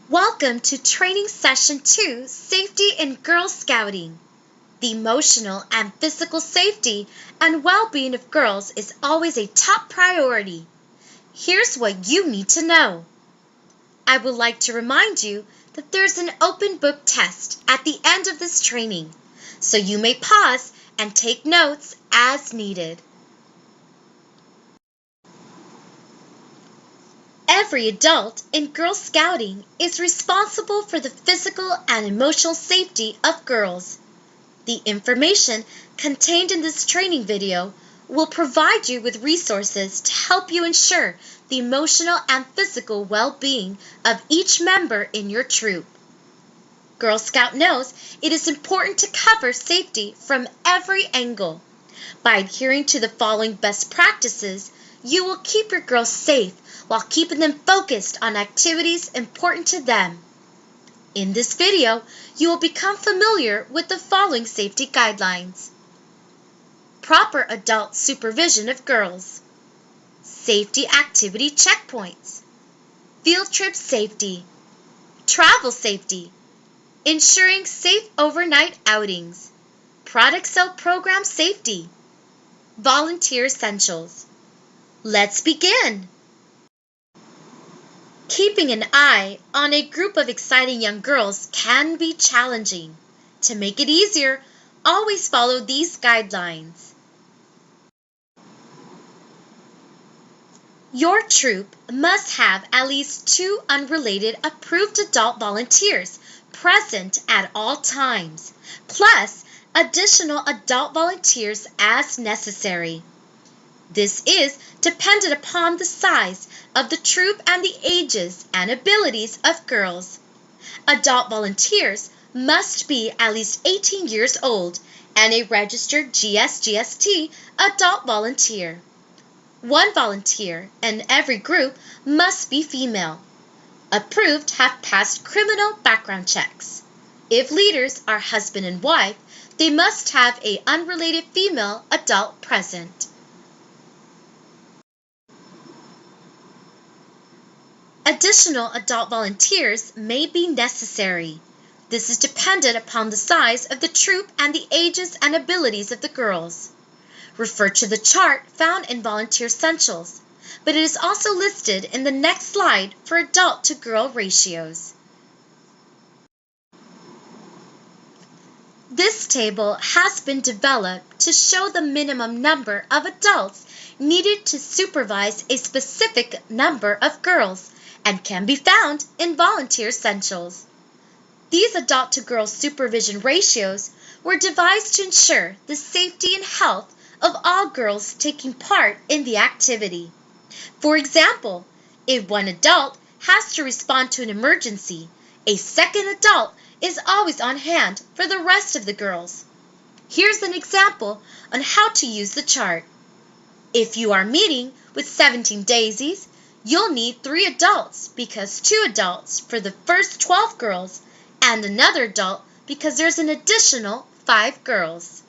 Welcome to Training Session 2, Safety in Girl Scouting. The emotional and physical safety and well-being of girls is always a top priority. Here's what you need to know. I would like to remind you that there's an open book test at the end of this training, so you may pause and take notes as needed. Every adult in Girl Scouting is responsible for the physical and emotional safety of girls. The information contained in this training video will provide you with resources to help you ensure the emotional and physical well-being of each member in your troop. Girl Scout knows it is important to cover safety from every angle. By adhering to the following best practices, you will keep your girls safe while keeping them focused on activities important to them. In this video, you will become familiar with the following safety guidelines. Proper adult supervision of girls. Safety activity checkpoints. Field trip safety. Travel safety. Ensuring safe overnight outings. Product sale program safety. Volunteer essentials. Let's begin! Keeping an eye on a group of exciting young girls can be challenging. To make it easier, always follow these guidelines. Your troop must have at least 2 unrelated approved adult volunteers present at all times, plus additional adult volunteers as necessary. This is dependent upon the size of the troop and the ages and abilities of girls. Adult volunteers must be at least 18 years old and a registered GSGST adult volunteer. 1 volunteer in every group must be female. Approved have passed criminal background checks. If leaders are husband and wife, they must have an unrelated female adult present. Additional adult volunteers may be necessary. This is dependent upon the size of the troop and the ages and abilities of the girls. Refer to the chart found in Volunteer Essentials, but it is also listed in the next slide for adult to girl ratios. This table has been developed to show the minimum number of adults needed to supervise a specific number of girls and can be found in Volunteer Essentials. These adult-to-girl supervision ratios were devised to ensure the safety and health of all girls taking part in the activity. For example, if 1 adult has to respond to an emergency, a 2nd adult is always on hand for the rest of the girls. Here's an example on how to use the chart. If you are meeting with 17 daisies, you'll need 3 adults because 2 adults for the first 12 girls and another adult because there's an additional 5 girls.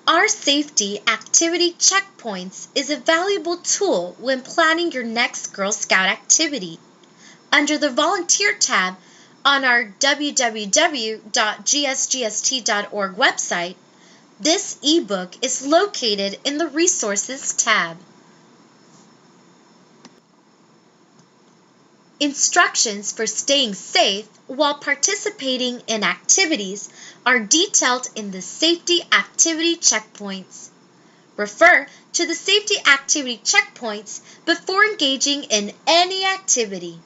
Our safety activity checkpoints is a valuable tool when planning your next Girl Scout activity. Under the Volunteer tab on our www.gsgst.org website, this ebook is located in the Resources tab. Instructions for staying safe while participating in activities are detailed in the Safety Activity Checkpoints. Refer to the Safety Activity Checkpoints before engaging in any activity.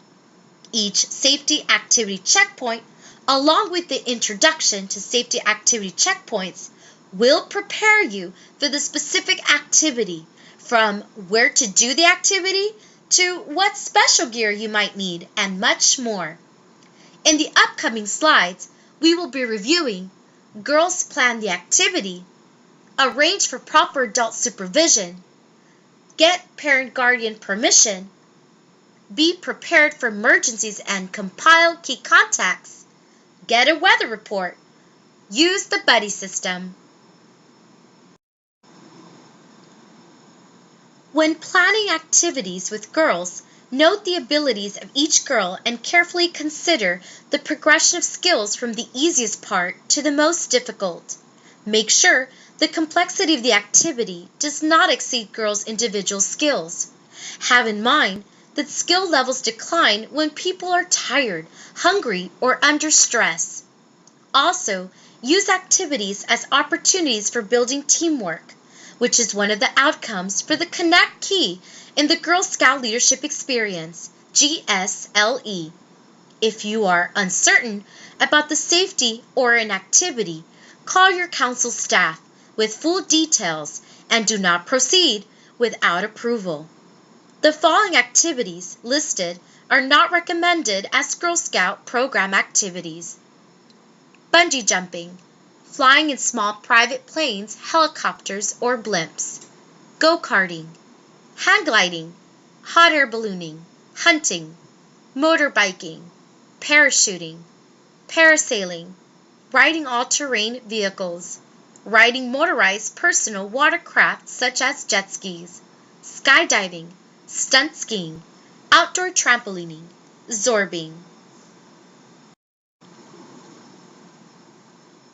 Each Safety Activity Checkpoint, along with the Introduction to Safety Activity Checkpoints, will prepare you for the specific activity, from where to do the activity to what special gear you might need, and much more. In the upcoming slides, we will be reviewing Girls Plan the Activity, Arrange for Proper Adult Supervision, Get Parent-Guardian Permission, Be Prepared for Emergencies and Compile Key Contacts, Get a Weather Report, Use the Buddy System. When planning activities with girls, note the abilities of each girl and carefully consider the progression of skills from the easiest part to the most difficult. Make sure the complexity of the activity does not exceed girls' individual skills. Have in mind that skill levels decline when people are tired, hungry, or under stress. Also, use activities as opportunities for building teamwork, which is one of the outcomes for the Connect Key in the Girl Scout Leadership Experience, GSLE. If you are uncertain about the safety or an activity, call your council staff with full details and do not proceed without approval. The following activities listed are not recommended as Girl Scout program activities: bungee jumping, flying in small private planes, helicopters, or blimps, go-karting, hang gliding, hot air ballooning, hunting, motorbiking, parachuting, parasailing, riding all-terrain vehicles, riding motorized personal watercraft such as jet skis, skydiving, stunt skiing, outdoor trampolining, zorbing.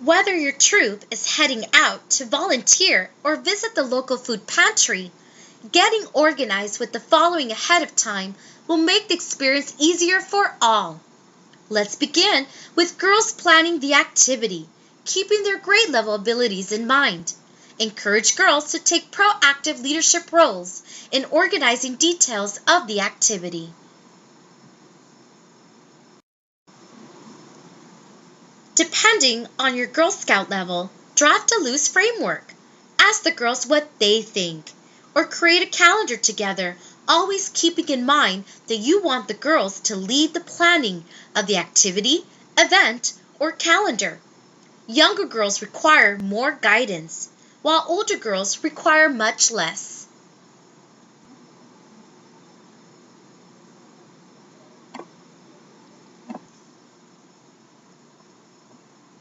Whether your troop is heading out to volunteer or visit the local food pantry, getting organized with the following ahead of time will make the experience easier for all. Let's begin with girls planning the activity, keeping their grade level abilities in mind. Encourage girls to take proactive leadership roles in organizing details of the activity. Depending on your Girl Scout level, draft a loose framework. Ask the girls what they think, or create a calendar together, always keeping in mind that you want the girls to lead the planning of the activity, event, or calendar. Younger girls require more guidance, while older girls require much less.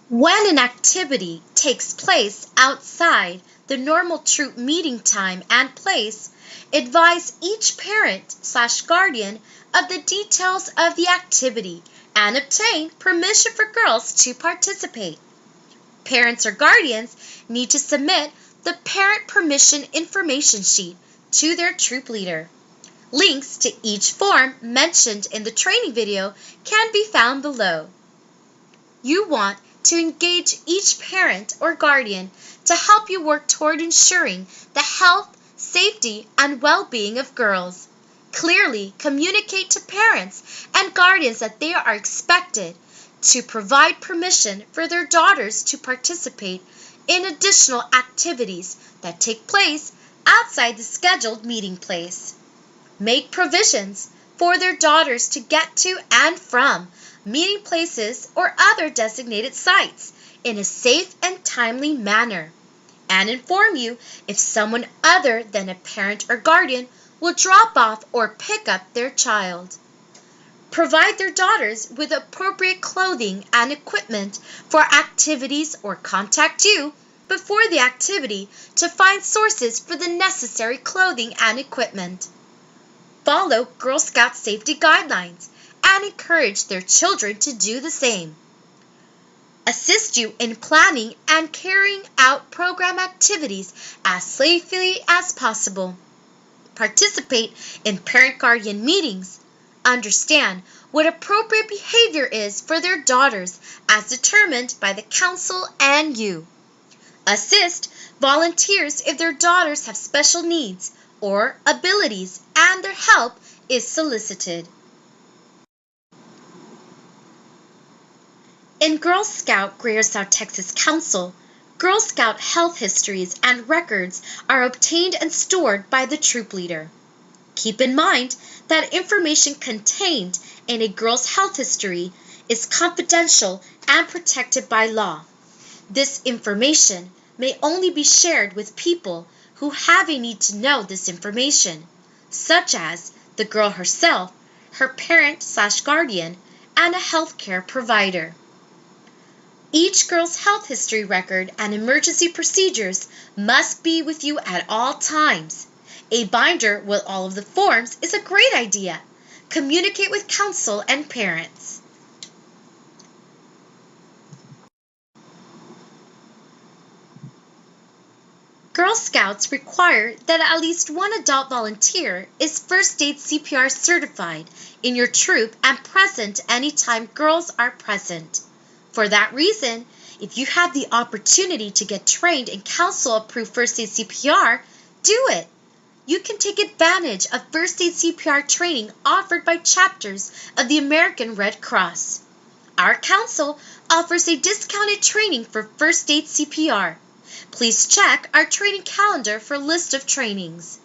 When an activity takes place outside the normal troop meeting time and place, advise each parent/guardian of the details of the activity and obtain permission for girls to participate. Parents or guardians need to submit the parent permission information sheet to their troop leader. Links to each form mentioned in the training video can be found below. You want to engage each parent or guardian to help you work toward ensuring the health, safety, and well-being of girls. Clearly communicate to parents and guardians that they are expected to provide permission for their daughters to participate in additional activities that take place outside the scheduled meeting place. Make provisions for their daughters to get to and from meeting places or other designated sites in a safe and timely manner, and inform you if someone other than a parent or guardian will drop off or pick up their child. Provide their daughters with appropriate clothing and equipment for activities or contact you before the activity to find sources for the necessary clothing and equipment. Follow Girl Scout safety guidelines and encourage their children to do the same. Assist you in planning and carrying out program activities as safely as possible. Participate in parent-guardian meetings. Understand what appropriate behavior is for their daughters as determined by the council and you. Assist volunteers if their daughters have special needs or abilities and their help is solicited. In Girl Scout Greater South Texas Council, Girl Scout health histories and records are obtained and stored by the troop leader. Keep in mind that information contained in a girl's health history is confidential and protected by law. This information may only be shared with people who have a need to know this information, such as the girl herself, her parent/guardian, and a healthcare provider. Each girl's health history record and emergency procedures must be with you at all times. A binder with all of the forms is a great idea. Communicate with counsel and parents. Girl Scouts require that at least one adult volunteer is first aid CPR certified in your troop and present anytime girls are present. For that reason, if you have the opportunity to get trained in council-approved first aid CPR, do it. You can take advantage of first aid CPR training offered by chapters of the American Red Cross. Our council offers a discounted training for first aid CPR. Please check our training calendar for a list of trainings.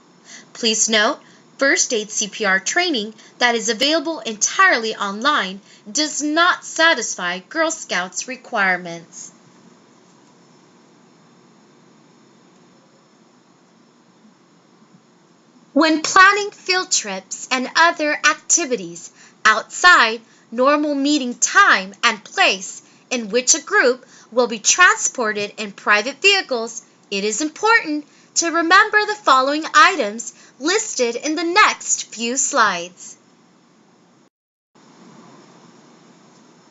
Please note, first aid CPR training that is available entirely online does not satisfy Girl Scouts requirements. When planning field trips and other activities outside normal meeting time and place in which a group will be transported in private vehicles, it is important to remember the following items listed in the next few slides.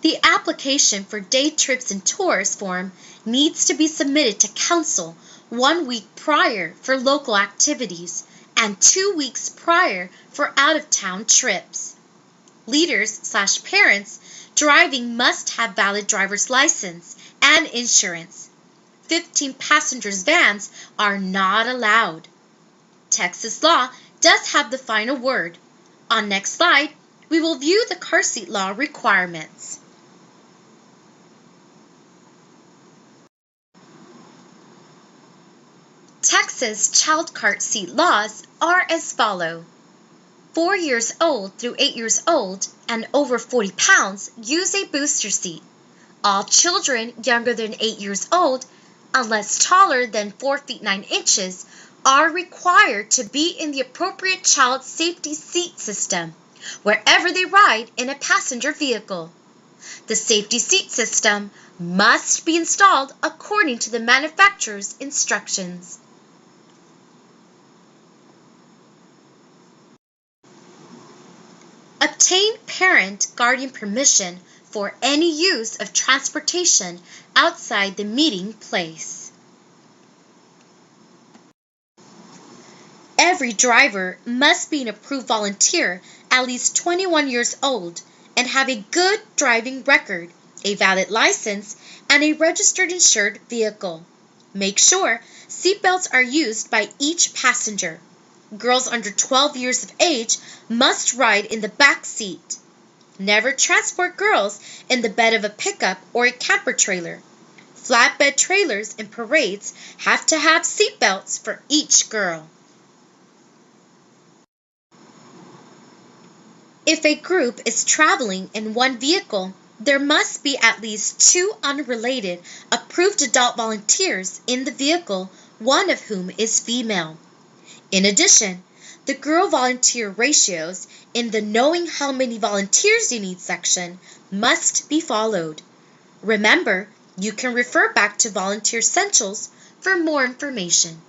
The application for day trips and tours form needs to be submitted to council 1 week prior for local activities and 2 weeks prior for out-of-town trips. Leaders/parents driving must have valid driver's license and insurance. 15 passengers vans are not allowed. Texas law does have the final word. On next slide, we will view the car seat law requirements. Texas child car seat laws are as follows. 4 years old through 8 years old and over 40 pounds use a booster seat. All children younger than 8 years old, unless taller than 4 feet 9 inches, are required to be in the appropriate child safety seat system wherever they ride in a passenger vehicle. The safety seat system must be installed according to the manufacturer's instructions. Obtain parent-guardian permission for any use of transportation outside the meeting place. Every driver must be an approved volunteer at least 21 years old and have a good driving record, a valid license, and a registered insured vehicle. Make sure seatbelts are used by each passenger. Girls under 12 years of age must ride in the back seat. Never transport girls in the bed of a pickup or a camper trailer. Flatbed trailers and parades have to have seatbelts for each girl. If a group is traveling in one vehicle, there must be at least 2 unrelated approved adult volunteers in the vehicle, one of whom is female. In addition, the girl volunteer ratios in the Knowing How Many Volunteers You Need section must be followed. Remember, you can refer back to Volunteer Essentials for more information.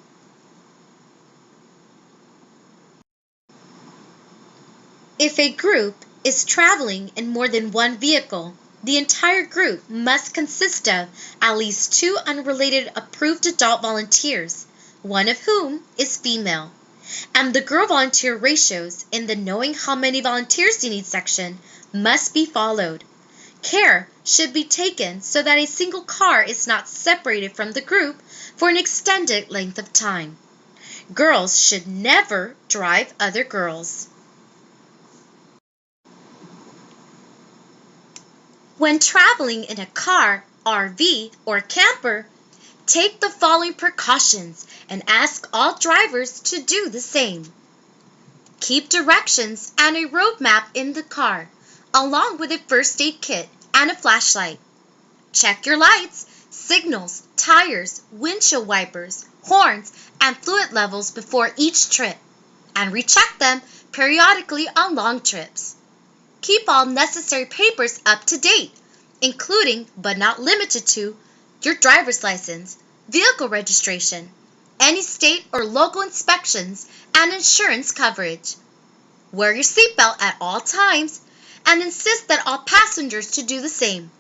If a group is traveling in more than one vehicle, the entire group must consist of at least 2 unrelated approved adult volunteers, one of whom is female. And the girl volunteer ratios in the Knowing How Many Volunteers You Need section must be followed. Care should be taken so that a single car is not separated from the group for an extended length of time. Girls should never drive other girls. When traveling in a car, RV, or camper, take the following precautions and ask all drivers to do the same. Keep directions and a road map in the car, along with a first aid kit and a flashlight. Check your lights, signals, tires, windshield wipers, horns, and fluid levels before each trip, and recheck them periodically on long trips. Keep all necessary papers up to date, including, but not limited to, your driver's license, vehicle registration, any state or local inspections, and insurance coverage. Wear your seatbelt at all times and insist that all passengers to do the same.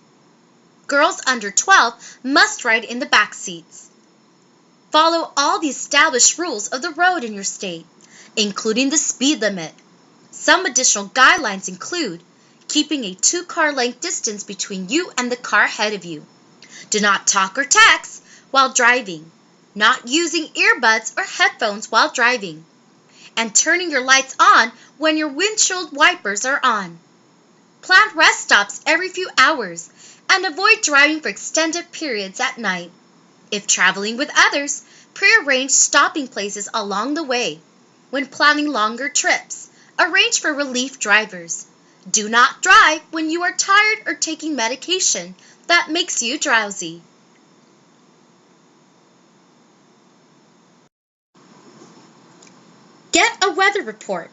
Girls under 12 must ride in the back seats. Follow all the established rules of the road in your state, including the speed limit. Some additional guidelines include keeping a 2-car length distance between you and the car ahead of you. Do not talk or text while driving. Not using earbuds or headphones while driving. And turning your lights on when your windshield wipers are on. Plan rest stops every few hours and avoid driving for extended periods at night. If traveling with others, prearrange stopping places along the way. When planning longer trips, arrange for relief drivers. Do not drive when you are tired or taking medication that makes you drowsy. Get a weather report.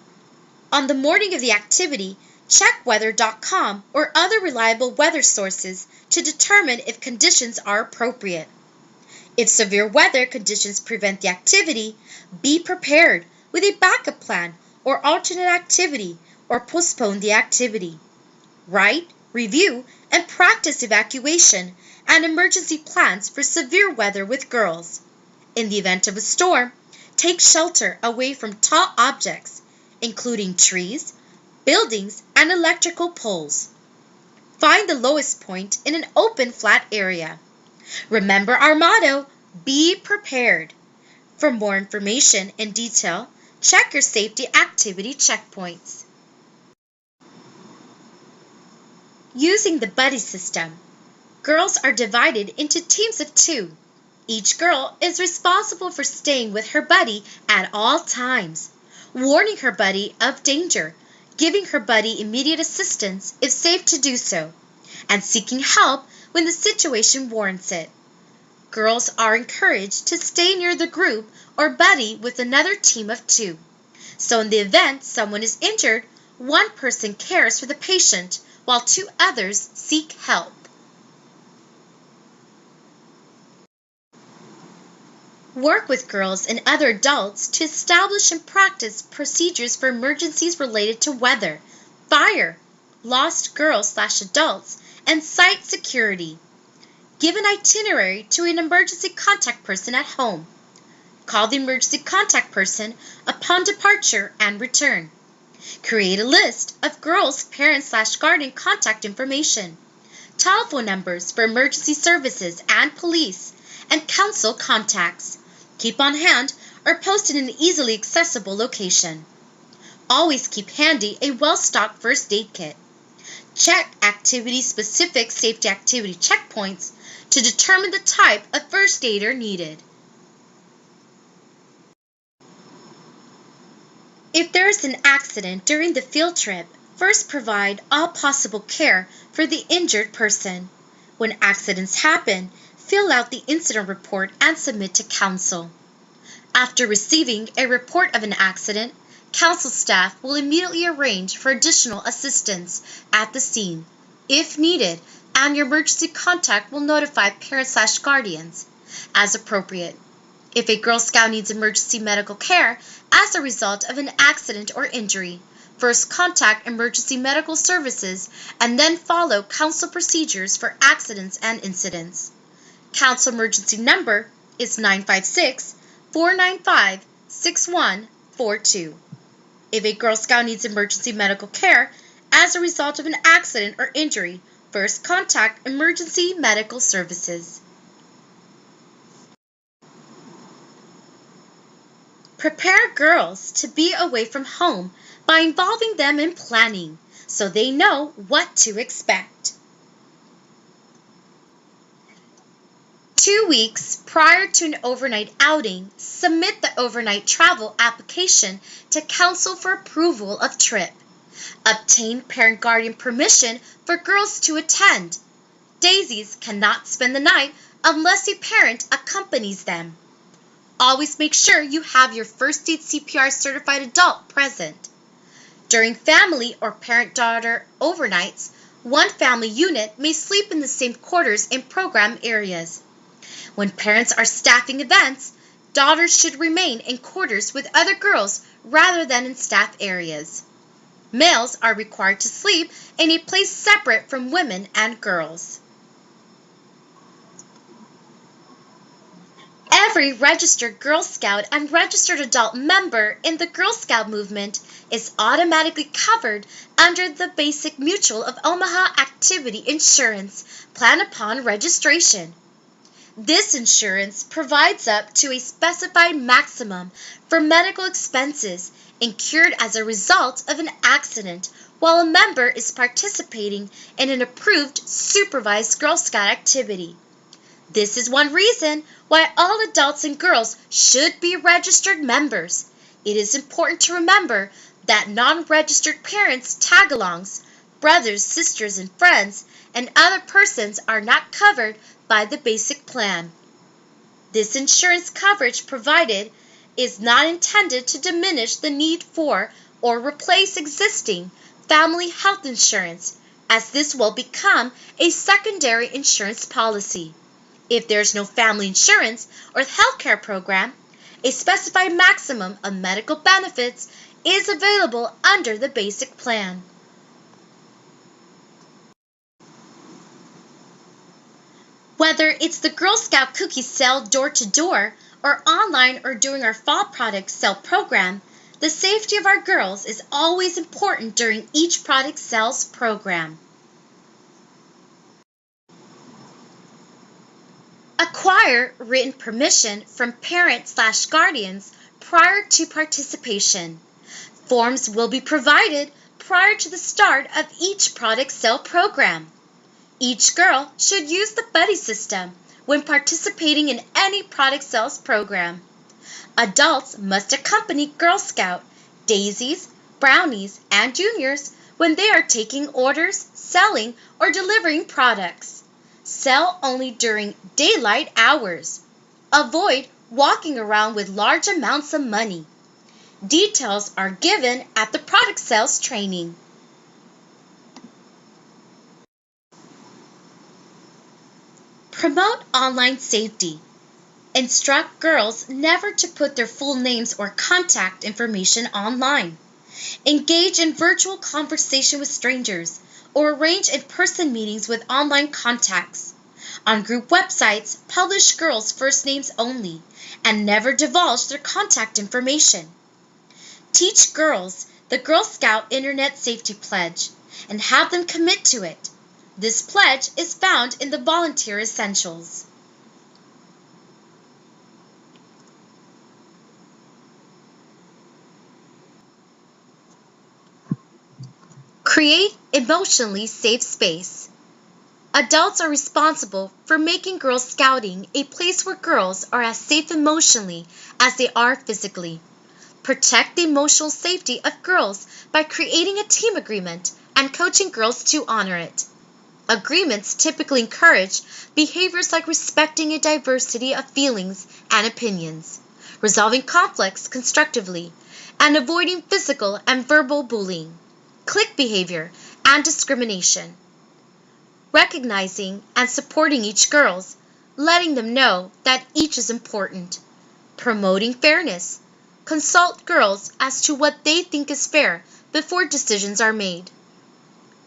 On the morning of the activity, check weather.com or other reliable weather sources to determine if conditions are appropriate. If severe weather conditions prevent the activity, be prepared with a backup plan or alternate activity or postpone the activity. Write, review, and practice evacuation and emergency plans for severe weather with girls. In the event of a storm, take shelter away from tall objects, including trees, buildings, and electrical poles. Find the lowest point in an open, flat area. Remember our motto, be prepared. For more information in detail, check your safety activity checkpoints. Using the buddy system, girls are divided into teams of 2. Each girl is responsible for staying with her buddy at all times, warning her buddy of danger, giving her buddy immediate assistance if safe to do so, and seeking help when the situation warrants it. Girls are encouraged to stay near the group or buddy with another team of 2. So in the event someone is injured, one person cares for the patient while 2 others seek help. Work with girls and other adults to establish and practice procedures for emergencies related to weather, fire, lost girls/adults, and site security. Give an itinerary to an emergency contact person at home. Call the emergency contact person upon departure and return. Create a list of girls' parent/guardian contact information, telephone numbers for emergency services and police, and council contacts. Keep on hand or post in an easily accessible location. Always keep handy a well-stocked first aid kit. Check activity-specific safety activity checkpoints to determine the type of first aider needed. If there is an accident during the field trip, first provide all possible care for the injured person. When accidents happen, fill out the incident report and submit to council. After receiving a report of an accident, council staff will immediately arrange for additional assistance at the scene, if needed, and your emergency contact will notify parents/guardians as appropriate. If a Girl Scout needs emergency medical care as a result of an accident or injury, first contact emergency medical services and then follow council procedures for accidents and incidents. Council emergency number is 956-495-6142. If a Girl Scout needs emergency medical care as a result of an accident or injury, first contact emergency medical services. Prepare girls to be away from home by involving them in planning so they know what to expect. 2 weeks prior to an overnight outing, submit the overnight travel application to council for approval of trip. Obtain parent-guardian permission for girls to attend. Daisies cannot spend the night unless a parent accompanies them. Always make sure you have your first aid CPR certified adult present. During family or parent-daughter overnights, one family unit may sleep in the same quarters in program areas. When parents are staffing events, daughters should remain in quarters with other girls rather than in staff areas. Males are required to sleep in a place separate from women and girls. Every registered Girl Scout and registered adult member in the Girl Scout movement is automatically covered under the Basic Mutual of Omaha Activity Insurance Plan upon registration. This insurance provides up to a specified maximum for medical expenses incurred as a result of an accident while a member is participating in an approved supervised Girl Scout activity. This is one reason why all adults and girls should be registered members. It is important to remember that non-registered parents, tag-alongs, brothers, sisters, and friends, and other persons are not covered by the basic plan. This insurance coverage provided is not intended to diminish the need for or replace existing family health insurance, as this will become a secondary insurance policy. If there is no family insurance or health care program, a specified maximum of medical benefits is available under the basic plan. Whether it's the Girl Scout cookie sale door-to-door or online or during our fall product sale program, the safety of our girls is always important during each product sales program. Acquire written permission from parents/guardians prior to participation. Forms will be provided prior to the start of each product sale program. Each girl should use the buddy system when participating in any product sales program. Adults must accompany Girl Scout, Daisies, Brownies, and Juniors when they are taking orders, selling, or delivering products. Sell only during daylight hours. Avoid walking around with large amounts of money. Details are given at the product sales training. Promote online safety. Instruct girls never to put their full names or contact information online. Engage in virtual conversation with strangers or arrange in-person meetings with online contacts. On group websites, publish girls' first names only and never divulge their contact information. Teach girls the Girl Scout Internet Safety Pledge and have them commit to it. This pledge is found in the Volunteer Essentials. Create emotionally safe space. Adults are responsible for making Girl Scouting a place where girls are as safe emotionally as they are physically. Protect the emotional safety of girls by creating a team agreement and coaching girls to honor it. Agreements typically encourage behaviors like respecting a diversity of feelings and opinions, resolving conflicts constructively, and avoiding physical and verbal bullying, clique behavior, and discrimination. Recognizing and supporting each girl, letting them know that each is important. Promoting fairness. Consult girls as to what they think is fair before decisions are made.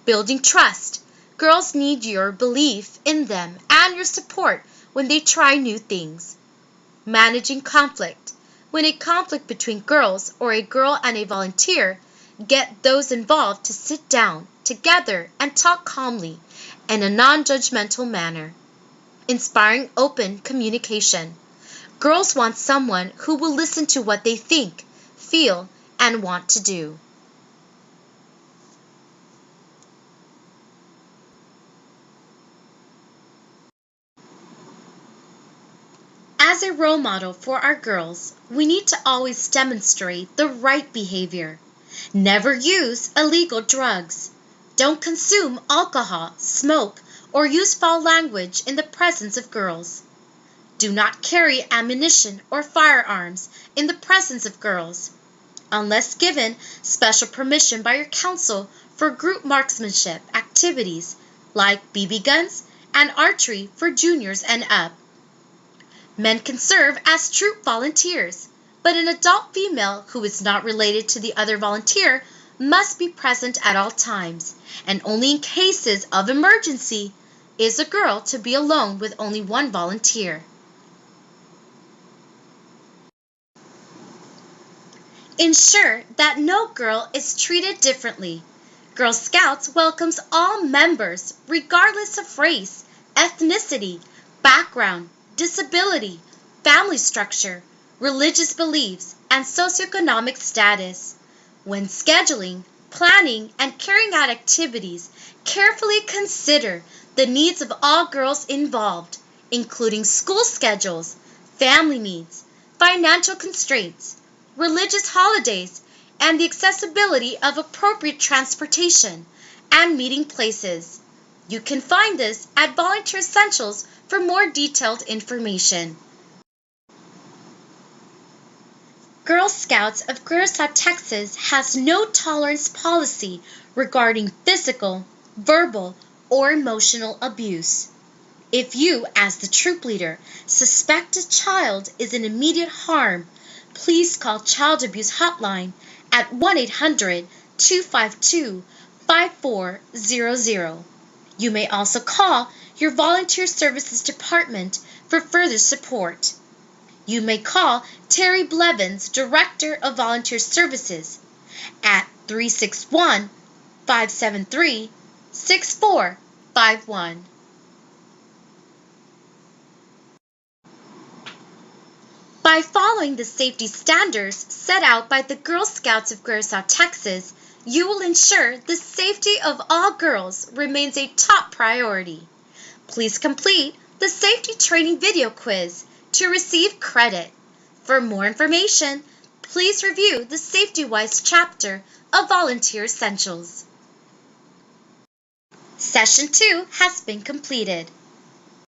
Building trust. Girls need your belief in them and your support when they try new things. Managing conflict. When a conflict between girls or a girl and a volunteer, get those involved to sit down together and talk calmly in a non-judgmental manner. Inspiring open communication. Girls want someone who will listen to what they think, feel, and want to do. As a role model for our girls, we need to always demonstrate the right behavior. Never use illegal drugs. Don't consume alcohol, smoke, or use foul language in the presence of girls. Do not carry ammunition or firearms in the presence of girls, unless given special permission by your council for group marksmanship activities like BB guns and archery for juniors and up. Men can serve as troop volunteers, but an adult female who is not related to the other volunteer must be present at all times, and only in cases of emergency is a girl to be alone with only one volunteer. Ensure that no girl is treated differently. Girl Scouts welcomes all members regardless of race, ethnicity, background, disability, family structure, religious beliefs, and socioeconomic status. When scheduling, planning, and carrying out activities, carefully consider the needs of all girls involved, including school schedules, family needs, financial constraints, religious holidays, and the accessibility of appropriate transportation and meeting places. You can find this at Volunteer Essentials for more detailed information. Girl Scouts of Curacao, Texas has no tolerance policy regarding physical, verbal, or emotional abuse. If you, as the troop leader, suspect a child is in immediate harm, please call Child Abuse Hotline at 1-800-252-5400. You may also call your Volunteer Services Department for further support. You may call Terry Blevins, Director of Volunteer Services, at 361-573-6451. By following the safety standards set out by the Girl Scouts of Curacao, Texas, you will ensure the safety of all girls remains a top priority. Please complete the safety training video quiz to receive credit. For more information, please review the SafetyWise chapter of Volunteer Essentials. Session 2 has been completed.